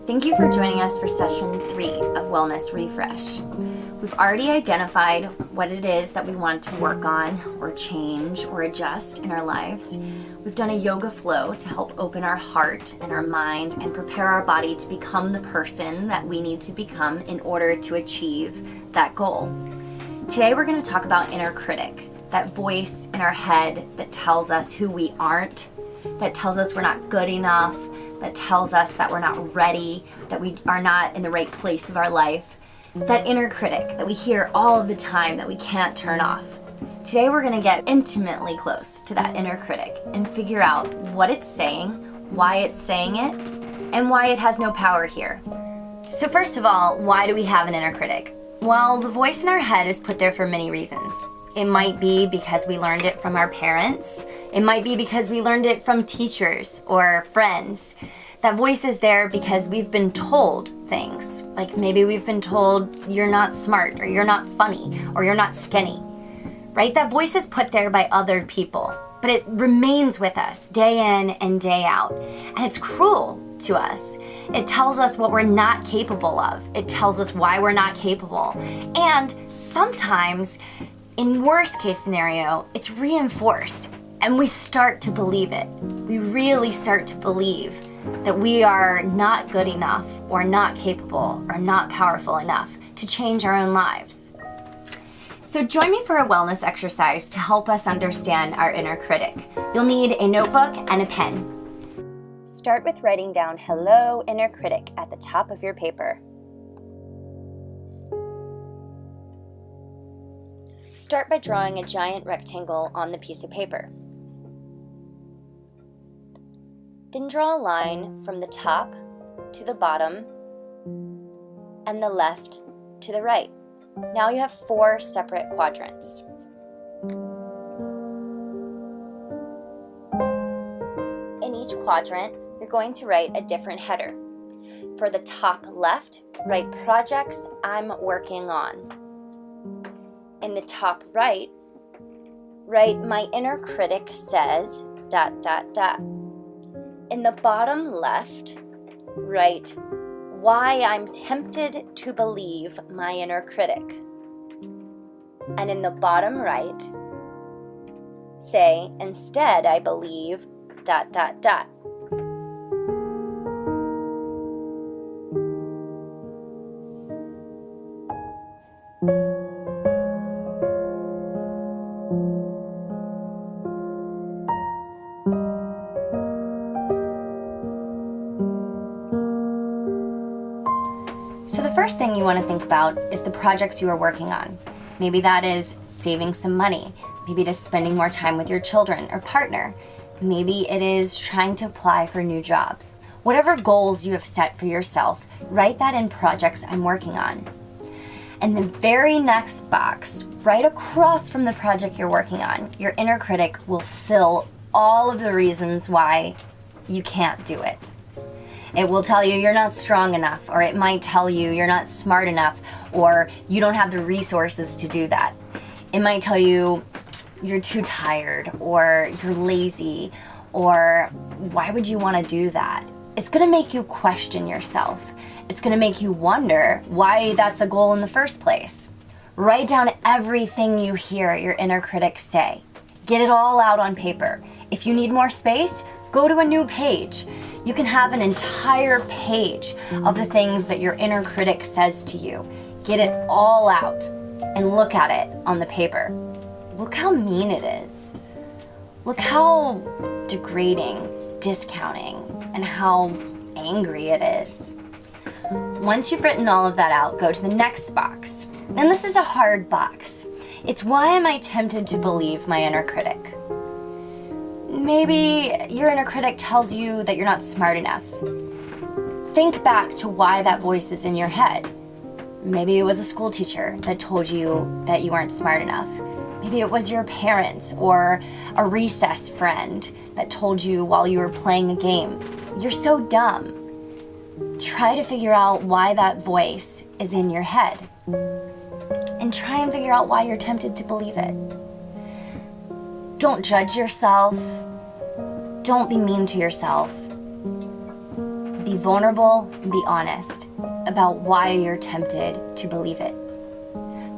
Thank you for joining us for session 3 of Wellness Refresh. We've already identified what it is that we want to work on or change or adjust in our lives. We've done a yoga flow to help open our heart and our mind and prepare our body to become the person that we need to become in order to achieve that goal. Today we're going to talk about inner critic, that voice in our head that tells us who we aren't, that tells us we're not good enough, that tells us that we're not ready, that we are not in the right place of our life. That inner critic that we hear all of the time that we can't turn off. Today we're going to get intimately close to that inner critic and figure out what it's saying, why it's saying it, and why it has no power here. So first of all, why do we have an inner critic? Well, the voice in our head is put there for many reasons. It might be because we learned it from our parents. It might be because we learned it from teachers or friends. That voice is there because we've been told things. Like maybe we've been told you're not smart, or you're not funny, or you're not skinny, right? That voice is put there by other people, but it remains with us day in and day out. And it's cruel to us. It tells us what we're not capable of. It tells us why we're not capable. And sometimes, in worst case scenario, it's reinforced and we start to believe it. We really start to believe that we are not good enough or not capable or not powerful enough to change our own lives. So join me for a wellness exercise to help us understand our inner critic. You'll need a notebook and a pen. Start with writing down "Hello, inner critic" at the top of your paper. Start by drawing a giant rectangle on the piece of paper. Then draw a line from the top to the bottom and the left to the right. Now you have 4 separate quadrants. In each quadrant, you're going to write a different header. For the top left, write "Projects I'm working on." In the top right, write "My inner critic says ... In the bottom left, write "Why I'm tempted to believe my inner critic." And in the bottom right, say "Instead I believe ... So the first thing you want to think about is the projects you are working on. Maybe that is saving some money. Maybe it is spending more time with your children or partner. Maybe it is trying to apply for new jobs. Whatever goals you have set for yourself, write that in "Projects I'm working on." And the very next box, right across from the project you're working on, your inner critic will fill all of the reasons why you can't do it. It will tell you you're not strong enough, or it might tell you you're not smart enough, or you don't have the resources to do that. It might tell you you're too tired, or you're lazy, or why would you want to do that? It's going to make you question yourself. It's going to make you wonder why that's a goal in the first place. Write down everything you hear your inner critic say. Get it all out on paper. If you need more space, go to a new page. You can have an entire page of the things that your inner critic says to you. Get it all out and look at it on the paper. Look how mean it is. Look how degrading, discounting, and how angry it is. Once you've written all of that out, go to the next box. And this is a hard box. It's "Why am I tempted to believe my inner critic?" Maybe your inner critic tells you that you're not smart enough. Think back to why that voice is in your head. Maybe it was a school teacher that told you that you weren't smart enough. Maybe it was your parents or a recess friend that told you while you were playing a game, "You're so dumb." Try to figure out why that voice is in your head. And try and figure out why you're tempted to believe it. Don't judge yourself. Don't be mean to yourself. Be vulnerable and be honest about why you're tempted to believe it.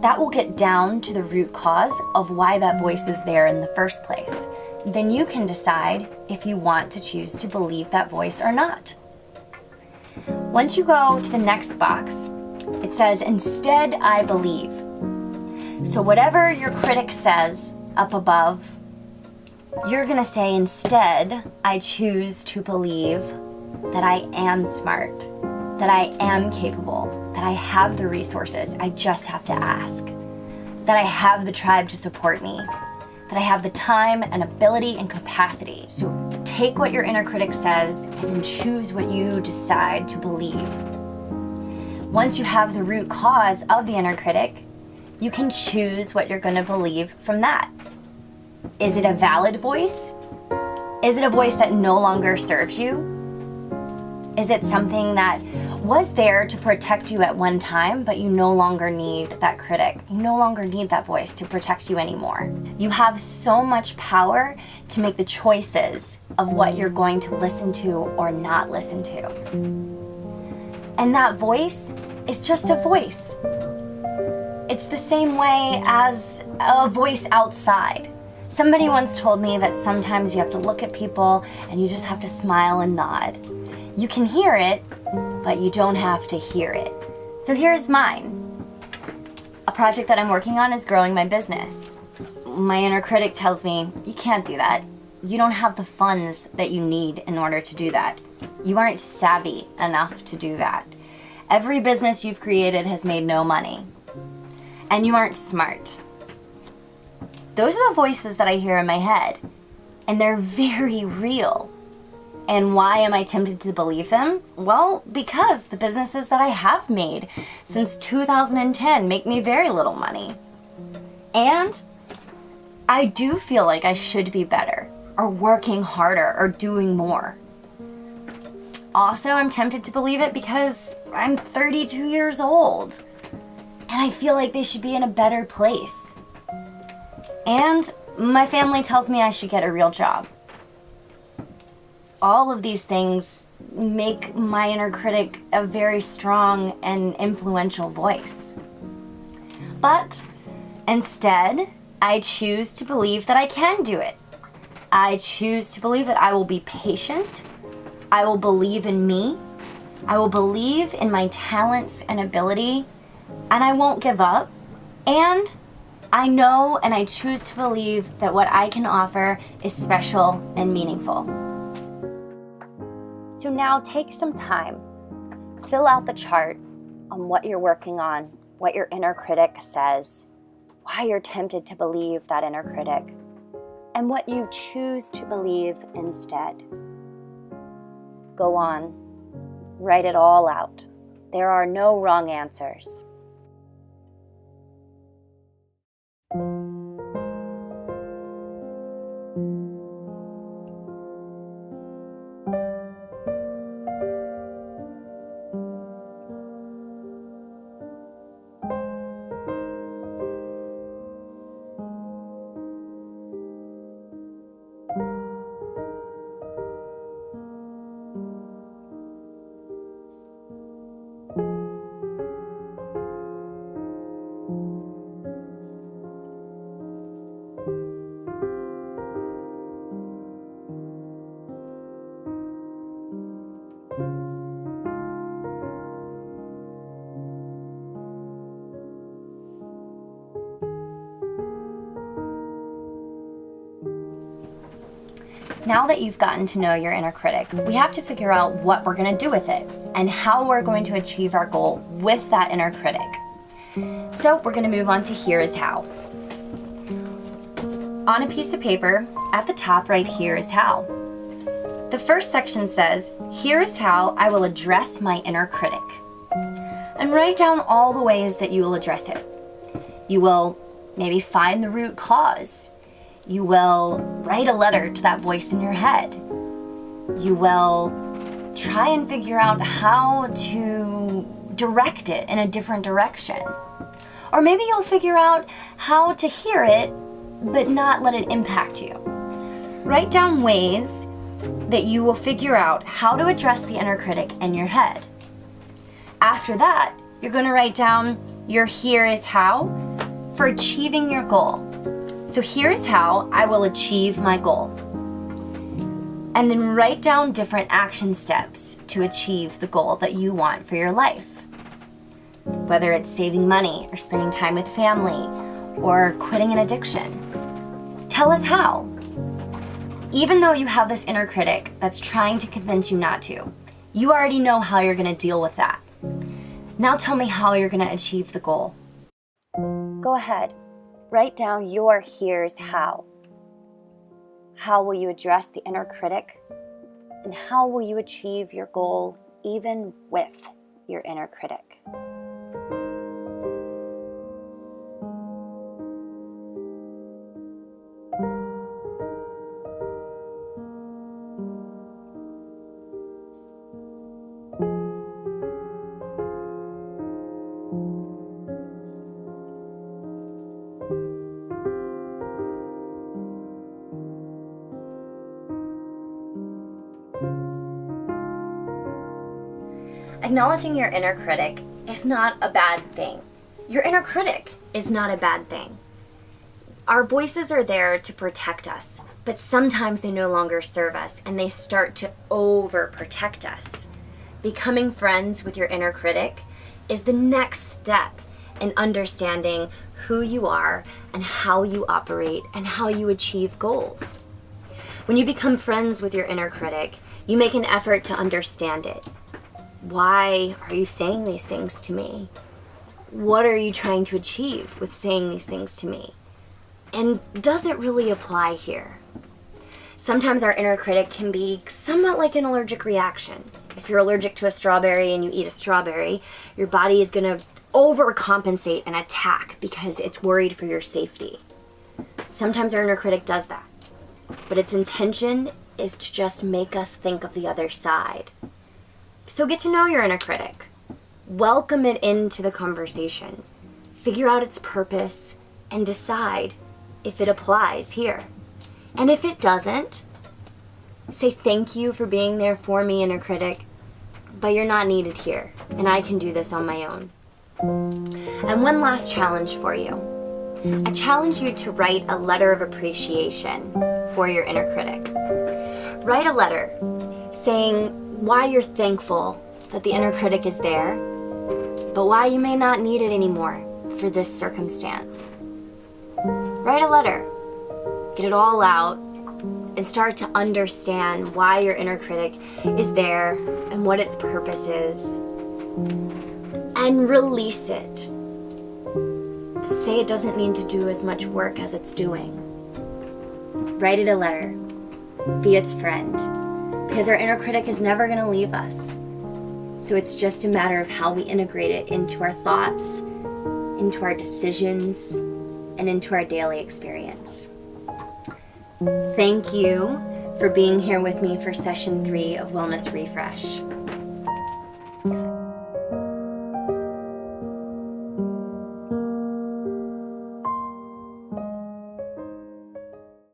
That will get down to the root cause of why that voice is there in the first place. Then you can decide if you want to choose to believe that voice or not. Once you go to the next box, it says, instead I believe. So whatever your critic says up above, you're gonna say, instead, I choose to believe that I am smart, that I am capable, that I have the resources, I just have to ask, that I have the tribe to support me, that I have the time and ability and capacity. So take what your inner critic says and then choose what you decide to believe. Once you have the root cause of the inner critic, you can choose what you're gonna believe from that. Is it a valid voice? Is it a voice that no longer serves you? Is it something that was there to protect you at one time, but you no longer need that critic? You no longer need that voice to protect you anymore. You have so much power to make the choices of what you're going to listen to or not listen to. And that voice is just a voice. It's the same way as a voice outside. Somebody once told me that sometimes you have to look at people and you just have to smile and nod. You can hear it, but you don't have to hear it. So here's mine. A project that I'm working on is growing my business. My inner critic tells me, you can't do that. You don't have the funds that you need in order to do that. You aren't savvy enough to do that. Every business you've created has made no money. And you aren't smart. Those are the voices that I hear in my head. And they're very real. And why am I tempted to believe them? Well, because the businesses that I have made since 2010 make me very little money. And I do feel like I should be better, or working harder, or doing more. Also, I'm tempted to believe it because I'm 32 years old. And I feel like they should be in a better place. And my family tells me I should get a real job. All of these things make my inner critic a very strong and influential voice. But instead, I choose to believe that I can do it. I choose to believe that I will be patient. I will believe in me. I will believe in my talents and ability, and I won't give up. And I know and I choose to believe that what I can offer is special and meaningful. So now take some time, fill out the chart on what you're working on, what your inner critic says, why you're tempted to believe that inner critic, and what you choose to believe instead. Go on, write it all out. There are no wrong answers. Now that you've gotten to know your inner critic, we have to figure out what we're going to do with it and how we're going to achieve our goal with that inner critic. So we're going to move on to here is how. On a piece of paper, at the top right here is how. The first section says, here is how I will address my inner critic. And write down all the ways that you will address it. You will maybe find the root cause. You will write a letter to that voice in your head. You will try and figure out how to direct it in a different direction. Or maybe you'll figure out how to hear it, but not let it impact you. Write down ways that you will figure out how to address the inner critic in your head. After that, you're going to write down your here is how for achieving your goal. So here is how I will achieve my goal. And then write down different action steps to achieve the goal that you want for your life. Whether it's saving money or spending time with family or quitting an addiction. Tell us how. Even though you have this inner critic that's trying to convince you not to, you already know how you're going to deal with that. Now tell me how you're going to achieve the goal. Go ahead. Write down your here's how. How will you address the inner critic? And how will you achieve your goal even with your inner critic? Acknowledging your inner critic is not a bad thing. Your inner critic is not a bad thing. Our voices are there to protect us, but sometimes they no longer serve us and they start to overprotect us. Becoming friends with your inner critic is the next step in understanding who you are and how you operate and how you achieve goals. When you become friends with your inner critic, you make an effort to understand it. Why are you saying these things to me? What are you trying to achieve with saying these things to me? And does it really apply here? Sometimes our inner critic can be somewhat like an allergic reaction. If you're allergic to a strawberry and you eat a strawberry, your body is going to overcompensate and attack because it's worried for your safety. Sometimes our inner critic does that, but its intention is to just make us think of the other side. So get to know your inner critic. Welcome it into the conversation. Figure out its purpose and decide if it applies here. And if it doesn't, say thank you for being there for me, inner critic, but you're not needed here, and I can do this on my own. And one last challenge for you. I challenge you to write a letter of appreciation for your inner critic. Write a letter saying why you're thankful that the inner critic is there, but why you may not need it anymore for this circumstance. Write a letter. Get it all out and start to understand why your inner critic is there and what its purpose is. And release it. Say it doesn't need to do as much work as it's doing. Write it a letter. Be its friend. Because our inner critic is never going to leave us. So it's just a matter of how we integrate it into our thoughts, into our decisions, and into our daily experience. Thank you for being here with me for session 3 of Wellness Refresh.